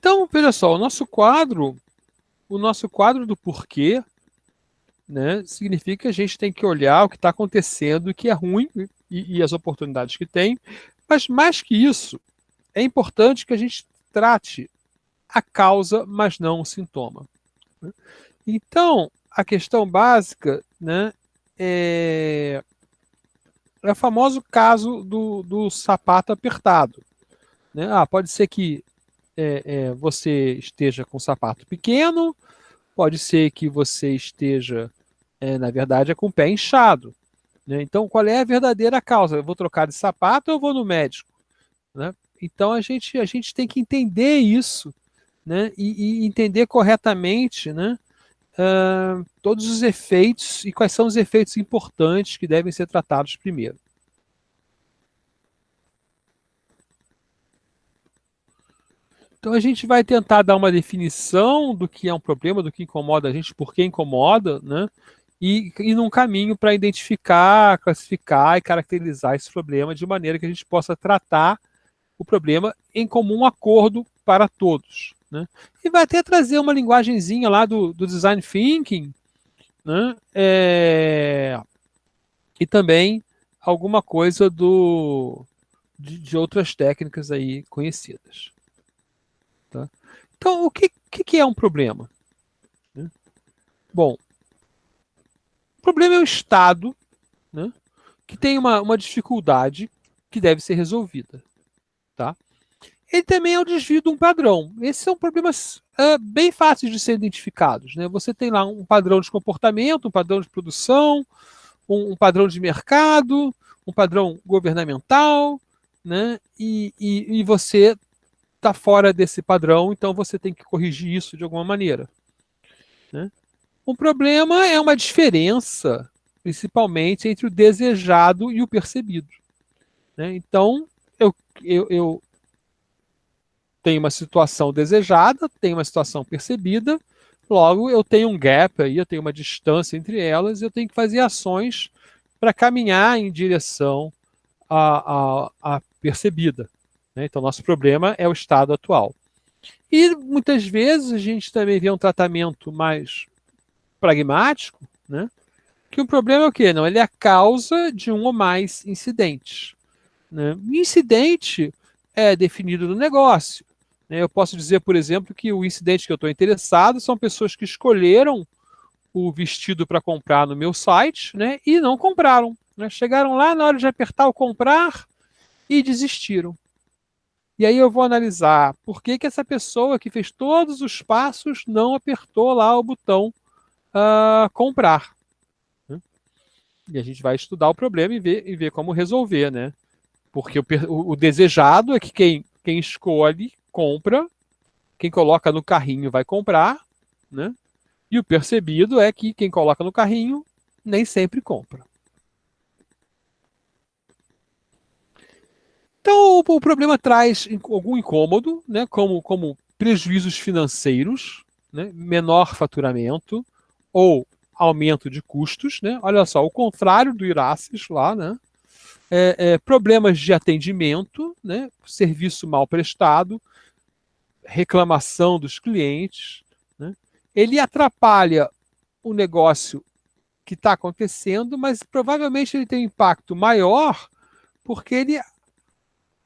Então, veja só, o nosso quadro do porquê, né, significa que a gente tem que olhar o que está acontecendo, o que é ruim e as oportunidades que tem, mas mais que isso, é importante que a gente trate a causa, mas não o sintoma. Né? Então, a questão básica, né, é o famoso caso do sapato apertado. Né? Pode ser que você esteja com o sapato pequeno, pode ser que você esteja, na verdade, com o pé inchado. Né? Então, qual é a verdadeira causa? Eu vou trocar de sapato ou eu vou no médico? Né? Então, a gente tem que entender isso, né? E entender corretamente, né? Todos os efeitos e quais são os efeitos importantes que devem ser tratados primeiro. Então a gente vai tentar dar uma definição do que é um problema, do que incomoda a gente, por que incomoda, né? E num caminho para identificar, classificar e caracterizar esse problema de maneira que a gente possa tratar o problema em comum acordo para todos. Né? E vai até trazer uma linguagenzinha lá do design thinking, né? E também alguma coisa de outras técnicas aí conhecidas. Tá? Então, o que é um problema? Né? Bom, o problema é um estado, né, que tem uma dificuldade que deve ser resolvida. Tá? Ele também é o desvio de um padrão. Esses são problemas bem fáceis de ser identificados. Né? Você tem lá um padrão de comportamento, um padrão de produção, um padrão de mercado, um padrão governamental, né? E você está fora desse padrão, então você tem que corrigir isso de alguma maneira. Né? O problema é uma diferença, principalmente, entre o desejado e o percebido. Né? Então, eu tenho uma situação desejada, tenho uma situação percebida, logo eu tenho um gap aí, eu tenho uma distância entre elas, eu tenho que fazer ações para caminhar em direção à percebida. Né? Então, nosso problema é o estado atual. E muitas vezes a gente também vê um tratamento mais pragmático, né? Que o problema é o quê? Não, ele é a causa de um ou mais incidentes. Né? Incidente é definido no negócio. Né? Eu posso dizer, por exemplo, que o incidente que eu estou interessado são pessoas que escolheram o vestido para comprar no meu site, né? E não compraram. Né? Chegaram lá na hora de apertar o comprar e desistiram. E aí eu vou analisar por que essa pessoa que fez todos os passos não apertou lá o botão comprar. Né? E a gente vai estudar o problema e ver como resolver, né? Porque o desejado é que quem escolhe compra, quem coloca no carrinho vai comprar, né? E o percebido é que quem coloca no carrinho nem sempre compra. Então o problema traz algum incômodo, né? Como prejuízos financeiros, né? Menor faturamento ou aumento de custos, né? Olha só, o contrário do Iraces lá, né? Problemas de atendimento, né? Serviço mal prestado, reclamação dos clientes. Né? Ele atrapalha o negócio que está acontecendo, mas provavelmente ele tem um impacto maior porque ele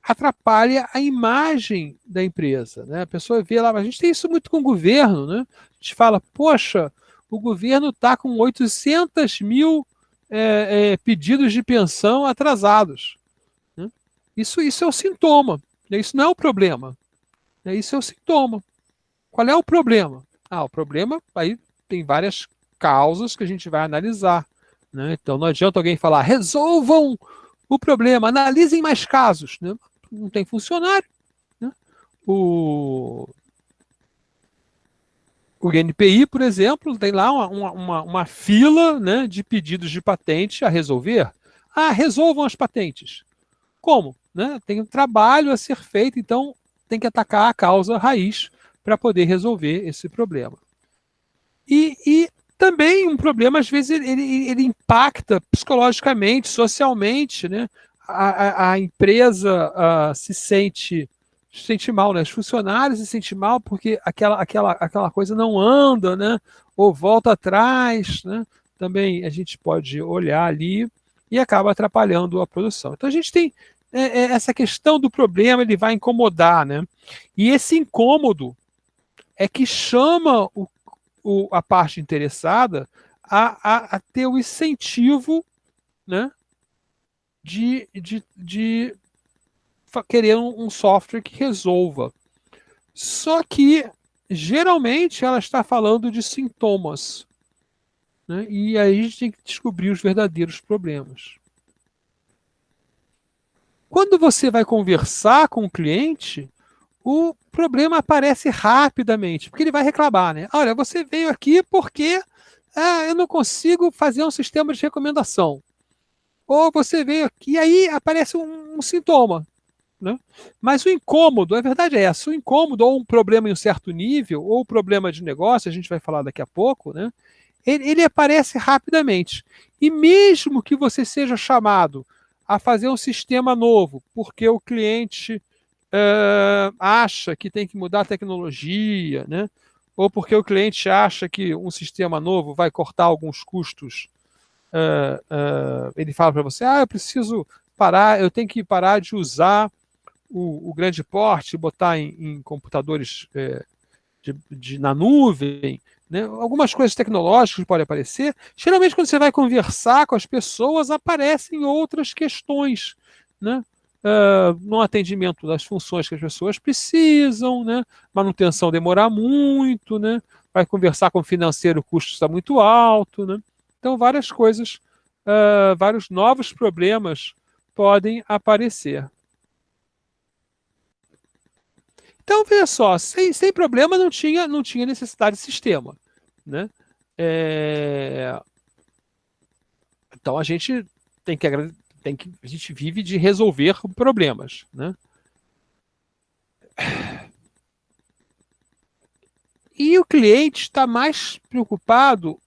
atrapalha a imagem da empresa. Né? A pessoa vê lá, a gente tem isso muito com o governo, né? A gente fala, poxa, o governo está com 800 mil pedidos de pensão atrasados. Né? Isso é o sintoma, né? Isso não é o problema. Né? Isso é o sintoma. Qual é o problema? O problema, aí tem várias causas que a gente vai analisar. Né? Então não adianta alguém falar, resolvam o problema, analisem mais casos. Né? Não tem funcionário. Né? O INPI, por exemplo, tem lá uma fila, né, de pedidos de patente a resolver. Resolvam as patentes. Como? Né? Tem um trabalho a ser feito, então tem que atacar a causa raiz para poder resolver esse problema. E também um problema, às vezes, ele impacta psicologicamente, socialmente. Né? A empresa se sente sente mal, né? Os funcionários se sentem mal porque aquela coisa não anda, né? Ou volta atrás, né? Também a gente pode olhar ali e acaba atrapalhando a produção. Então a gente tem essa questão do problema, ele vai incomodar, né? E esse incômodo é que chama a parte interessada a ter o incentivo, né? De querer um software que resolva. Só que, geralmente, ela está falando de sintomas, né? E aí a gente tem que descobrir os verdadeiros problemas. Quando você vai conversar com o cliente, o problema aparece rapidamente, porque ele vai reclamar, né? Olha, você veio aqui porque eu não consigo fazer um sistema de recomendação. Ou você veio aqui, e aí aparece um sintoma. Né? Mas o incômodo, a verdade é essa, o incômodo ou um problema em um certo nível, ou problema de negócio, a gente vai falar daqui a pouco, né? Ele aparece rapidamente. E mesmo que você seja chamado a fazer um sistema novo, porque o cliente acha que tem que mudar a tecnologia, né? Ou porque o cliente acha que um sistema novo vai cortar alguns custos, ele fala para você, eu preciso parar, eu tenho que parar de usar o grande porte, botar em computadores na nuvem, né? Algumas coisas tecnológicas podem aparecer. Geralmente, quando você vai conversar com as pessoas, aparecem outras questões, né? No atendimento das funções que as pessoas precisam, né? Manutenção demorar muito, né? Vai conversar com o financeiro, o custo está muito alto, né? Então, várias coisas, vários novos problemas podem aparecer. Então, veja só, sem problema não tinha necessidade de sistema. Né? É, Então, a gente tem que, a gente vive de resolver problemas. Né? E o cliente está mais preocupado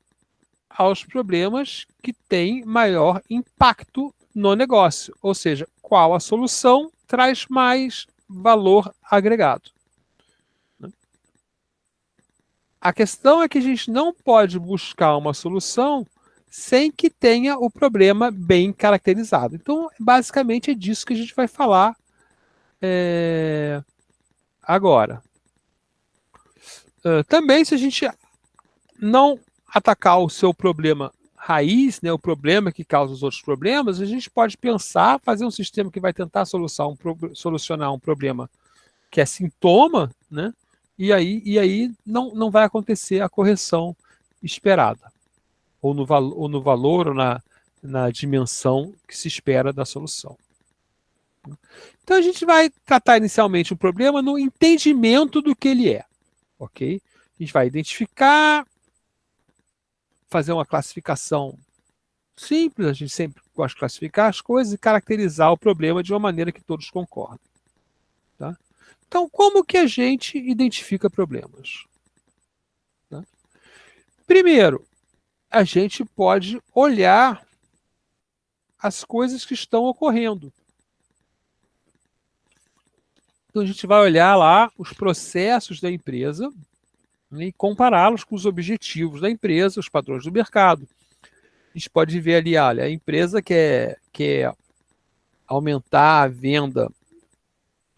aos problemas que têm maior impacto no negócio, ou seja, qual a solução traz mais valor agregado. A questão é que a gente não pode buscar uma solução sem que tenha o problema bem caracterizado. Então, basicamente, é disso que a gente vai falar agora. Também, se a gente não atacar o seu problema raiz, né, o problema que causa os outros problemas, a gente pode pensar, fazer um sistema que vai tentar solucionar um problema que é sintoma, né, e aí não vai acontecer a correção esperada, ou no valor, ou na dimensão que se espera da solução. Então a gente vai tratar inicialmente o problema no entendimento do que ele é, ok? A gente vai identificar, fazer uma classificação simples, a gente sempre gosta de classificar as coisas e caracterizar o problema de uma maneira que todos concordem. Tá? Então, como que a gente identifica problemas? Tá? Primeiro, a gente pode olhar as coisas que estão ocorrendo. Então, a gente vai olhar lá os processos da empresa, né, e compará-los com os objetivos da empresa, os padrões do mercado. A gente pode ver ali, olha, a empresa quer aumentar a venda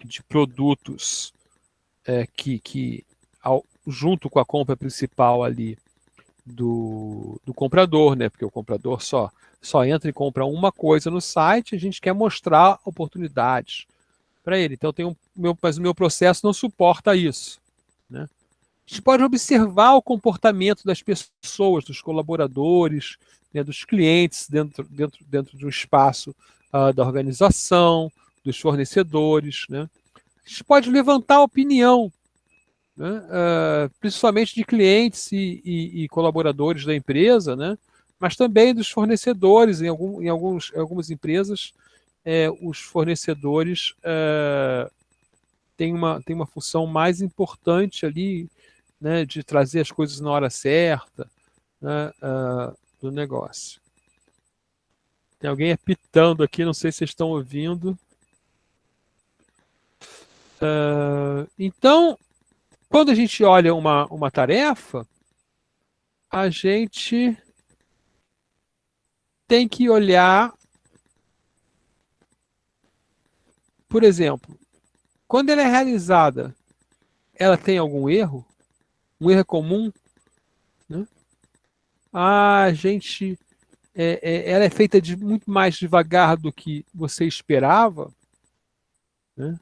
de produtos junto com a compra principal ali do comprador, né? Porque o comprador só entra e compra uma coisa no site, a gente quer mostrar oportunidades para ele. Então mas o meu processo não suporta isso. Né? A gente pode observar o comportamento das pessoas, dos colaboradores, né, dos clientes dentro de um espaço da organização, dos fornecedores. Né? A gente pode levantar alguma opinião, né, principalmente de clientes e colaboradores da empresa, né, mas também dos fornecedores. Em algumas empresas, os fornecedores têm uma função mais importante ali, né, de trazer as coisas na hora certa, né, do negócio. Tem alguém apitando aqui, não sei se vocês estão ouvindo. Então, quando a gente olha uma tarefa, a gente tem que olhar, por exemplo, quando ela é realizada, ela tem algum erro? Um erro comum? Né? A gente, ela é feita de muito mais devagar do que você esperava? Né?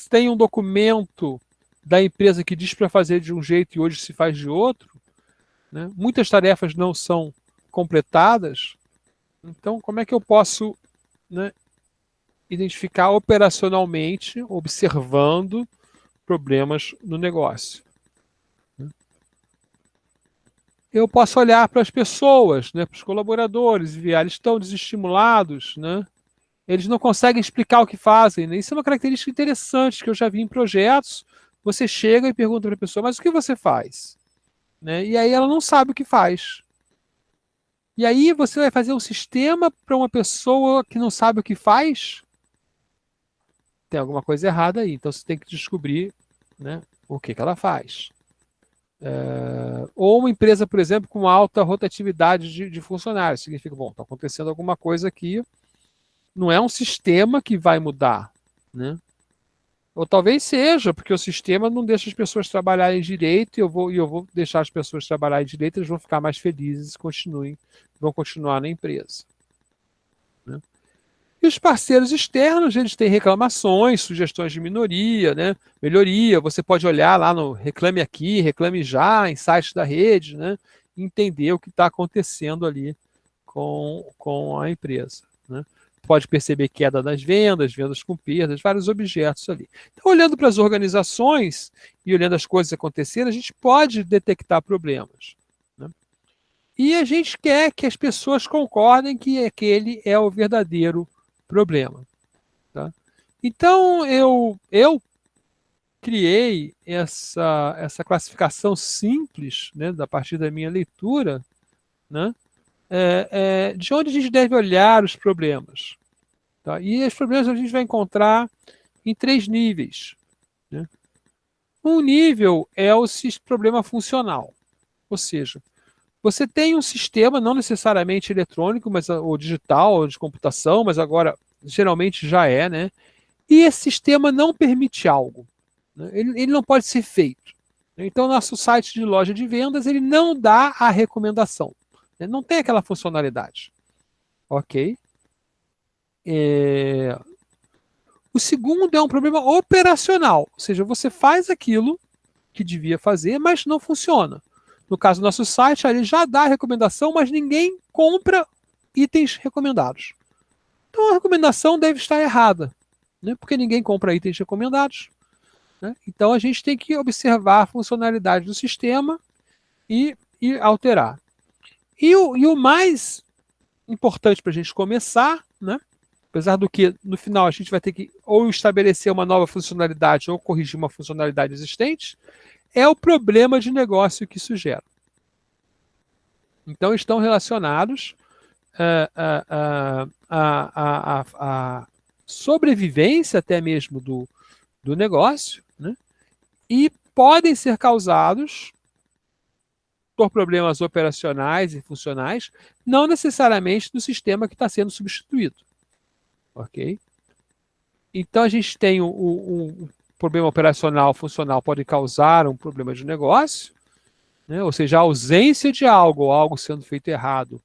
Tem um documento da empresa que diz para fazer de um jeito e hoje se faz de outro? Né? Muitas tarefas não são completadas. Então, como é que eu posso, né, identificar operacionalmente, observando problemas no negócio? Eu posso olhar para as pessoas, né, para os colaboradores, e ver, eles estão desestimulados, né? Eles não conseguem explicar o que fazem. Né? Isso é uma característica interessante que eu já vi em projetos. Você chega e pergunta para a pessoa, mas o que você faz? Né? E aí ela não sabe o que faz. E aí você vai fazer um sistema para uma pessoa que não sabe o que faz? Tem alguma coisa errada aí. Então você tem que descobrir, né, o que ela faz. Ou uma empresa, por exemplo, com alta rotatividade de funcionários. Significa, bom, está acontecendo alguma coisa aqui, não é um sistema que vai mudar. Né? Ou talvez seja, porque o sistema não deixa as pessoas trabalharem direito e eu vou deixar as pessoas trabalharem direito, eles vão ficar mais felizes e vão continuar na empresa. Né? E os parceiros externos, eles têm reclamações, sugestões de minoria, né? Melhoria. Você pode olhar lá no Reclame Aqui, Reclame Já, em sites da rede, né? E entender o que está acontecendo ali com a empresa. Né? Pode perceber queda das vendas, vendas com perdas, vários objetos ali. Então, olhando para as organizações e olhando as coisas acontecendo, a gente pode detectar problemas. Né? E a gente quer que as pessoas concordem que aquele é o verdadeiro problema. Tá? Então, eu criei essa classificação simples, né, a partir da minha leitura, né, de onde a gente deve olhar os problemas. Tá? E os problemas a gente vai encontrar em 3 níveis. Né? Um nível é o problema funcional, ou seja, você tem um sistema, não necessariamente eletrônico, mas ou digital, ou de computação, mas agora geralmente já é, né? E esse sistema não permite algo. Né? Ele não pode ser feito. Então, nosso site de loja de vendas, ele não dá a recomendação. Né? Não tem aquela funcionalidade. Ok? O segundo é um problema operacional. Ou seja, você faz aquilo que devia fazer, mas não funciona. No caso do nosso site, ele já dá a recomendação, mas ninguém compra itens recomendados. Então, a recomendação deve estar errada. Né? Porque ninguém compra itens recomendados. Né? Então a gente tem que observar a funcionalidade do sistema e alterar. E o mais importante para a gente começar, né? Apesar do que no final a gente vai ter que ou estabelecer uma nova funcionalidade ou corrigir uma funcionalidade existente, é o problema de negócio que isso gera. Então estão relacionados à sobrevivência até mesmo do negócio, né? E podem ser causados por problemas operacionais e funcionais, não necessariamente do sistema que está sendo substituído. Ok? Então a gente tem um problema operacional, funcional, pode causar um problema de negócio, né? Ou seja, a ausência de algo ou algo sendo feito errado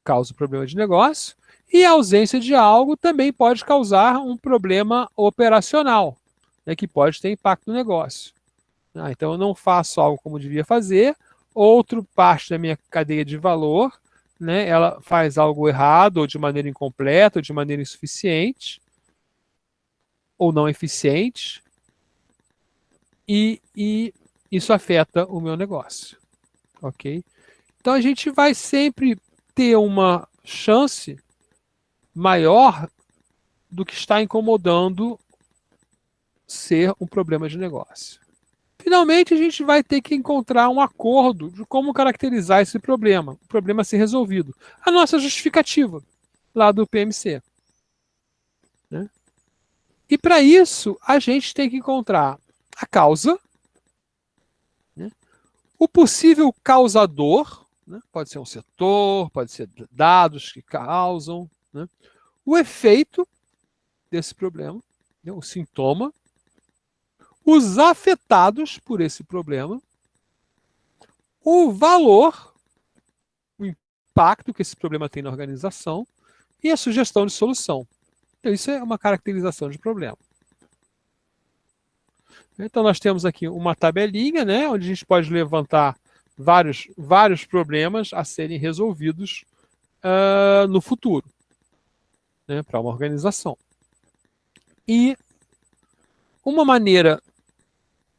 causa um problema de negócio, e a ausência de algo também pode causar um problema operacional, né, que pode ter impacto no negócio. Então eu não faço algo como devia fazer, outra parte da minha cadeia de valor, né, ela faz algo errado, ou de maneira incompleta, ou de maneira insuficiente, ou não eficiente, e isso afeta o meu negócio. Ok? Então a gente vai sempre ter uma chance maior do que está incomodando ser um problema de negócio. Finalmente, a gente vai ter que encontrar um acordo de como caracterizar esse problema, o problema a ser resolvido. A nossa justificativa, lá do PMC. Né? E para isso, a gente tem que encontrar a causa, né? O possível causador, né? Pode ser um setor, pode ser dados que causam, né? O efeito desse problema, né? O sintoma, os afetados por esse problema, o valor, o impacto que esse problema tem na organização e a sugestão de solução. Então, isso é uma caracterização de problema. Então, nós temos aqui uma tabelinha, né, onde a gente pode levantar vários problemas a serem resolvidos no futuro, né, para uma organização. E uma maneira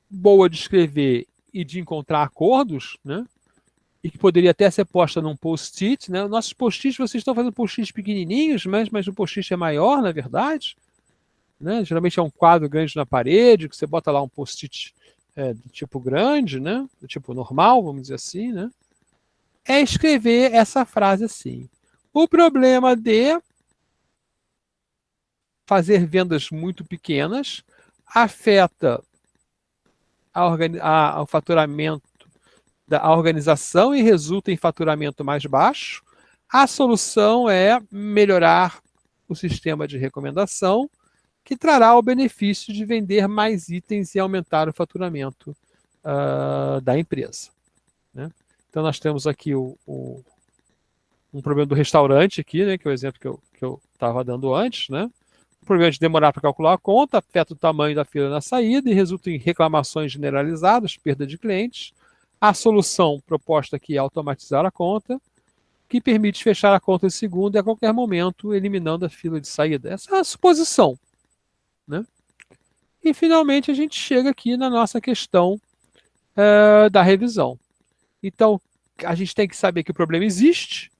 boa de escrever e de encontrar acordos, né, e que poderia até ser posta num post-it, né? Nossos post-its, vocês estão fazendo post-its pequenininhos, mas o post-it é maior, na verdade, né? Geralmente é um quadro grande na parede, que você bota lá um post-it do tipo grande, né? Do tipo normal, vamos dizer assim, né? É escrever essa frase assim: o problema de fazer vendas muito pequenas afeta o faturamento da organização e resulta em faturamento mais baixo. A solução é melhorar o sistema de recomendação, que trará o benefício de vender mais itens e aumentar o faturamento da empresa, né? Então, nós temos aqui um problema do restaurante, aqui, né, que é o exemplo que eu estava dando antes, né? O problema de demorar para calcular a conta afeta o tamanho da fila na saída e resulta em reclamações generalizadas, perda de clientes. A solução proposta aqui é automatizar a conta, que permite fechar a conta em segundo e a qualquer momento, eliminando a fila de saída. Essa é a suposição, né? E, finalmente, a gente chega aqui na nossa questão da revisão. Então, a gente tem que saber que o problema existe,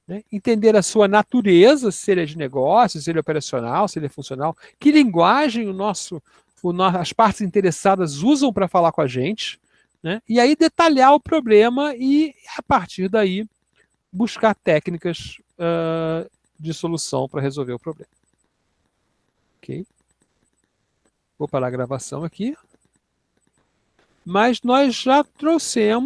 né? Entender a sua natureza, se ele é de negócio, se ele é operacional, se ele é funcional, que linguagem as partes interessadas usam para falar com a gente, né? E aí detalhar o problema e, a partir daí, buscar técnicas de solução para resolver o problema. Ok? Vou parar a gravação aqui. Mas nós já trouxemos